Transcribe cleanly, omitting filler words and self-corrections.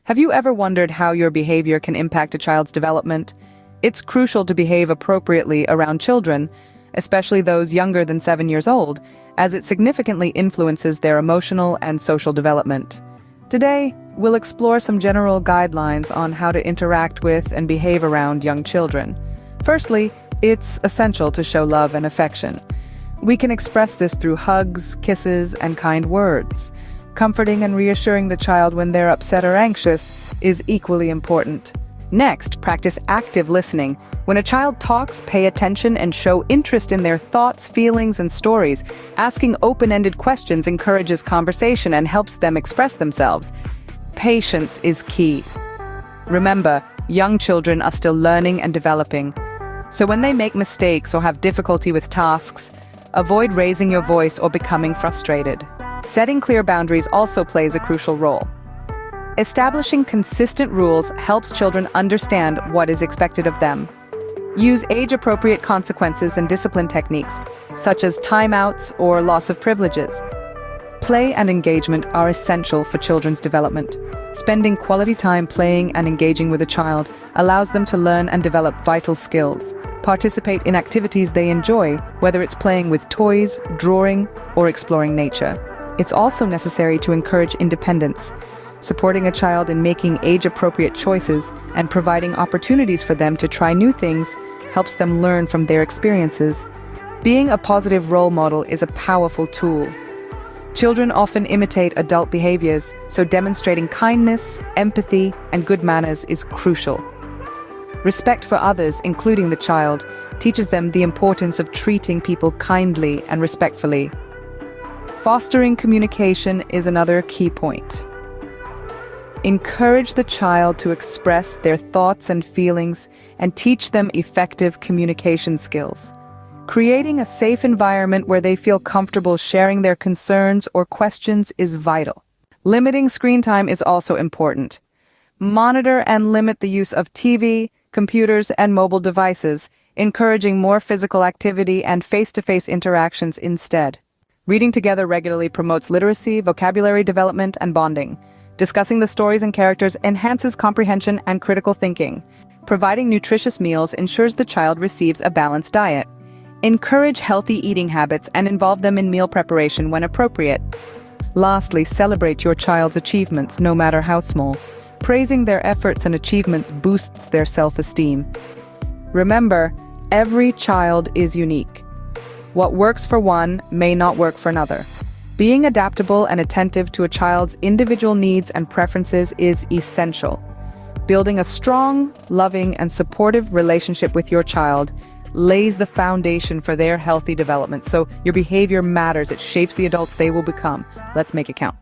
Have you ever wondered how your behavior can impact a child's development? It's crucial to behave appropriately around children, especially those younger than 7 years old, as it significantly influences their emotional and social development. Today, we'll explore some general guidelines on how to interact with and behave around young children. Firstly, it's essential to show love and affection. We can express this through hugs, kisses, and kind words. Comforting and reassuring the child when they're upset or anxious is equally important. Next, practice active listening. When a child talks, pay attention and show interest in their thoughts, feelings, and stories. Asking open-ended questions encourages conversation and helps them express themselves. Patience is key. Remember, young children are still learning and developing. So when they make mistakes or have difficulty with tasks, avoid raising your voice or becoming frustrated. Setting clear boundaries also plays a crucial role. Establishing consistent rules helps children understand what is expected of them. Use age-appropriate consequences and discipline techniques, such as timeouts or loss of privileges. Play and engagement are essential for children's development. Spending quality time playing and engaging with a child allows them to learn and develop vital skills. Participate in activities they enjoy, whether it's playing with toys, drawing, or exploring nature. It's also necessary to encourage independence. Supporting a child in making age-appropriate choices and providing opportunities for them to try new things helps them learn from their experiences. Being a positive role model is a powerful tool. Children often imitate adult behaviors, so demonstrating kindness, empathy, and good manners is crucial. Respect for others, including the child, teaches them the importance of treating people kindly and respectfully. Fostering communication is another key point. Encourage the child to express their thoughts and feelings and teach them effective communication skills. Creating a safe environment where they feel comfortable sharing their concerns or questions is vital. Limiting screen time is also important. Monitor and limit the use of TV, computers, and mobile devices, encouraging more physical activity and face-to-face interactions instead. Reading together regularly promotes literacy, vocabulary development, and bonding. Discussing the stories and characters enhances comprehension and critical thinking. Providing nutritious meals ensures the child receives a balanced diet. Encourage healthy eating habits and involve them in meal preparation when appropriate. Lastly, celebrate your child's achievements, no matter how small. Praising their efforts and achievements boosts their self-esteem. Remember, every child is unique. What works for one may not work for another. Being adaptable and attentive to a child's individual needs and preferences is essential. Building a strong, loving, and supportive relationship with your child lays the foundation for their healthy development. So your behavior matters. It shapes the adults they will become. Let's make it count.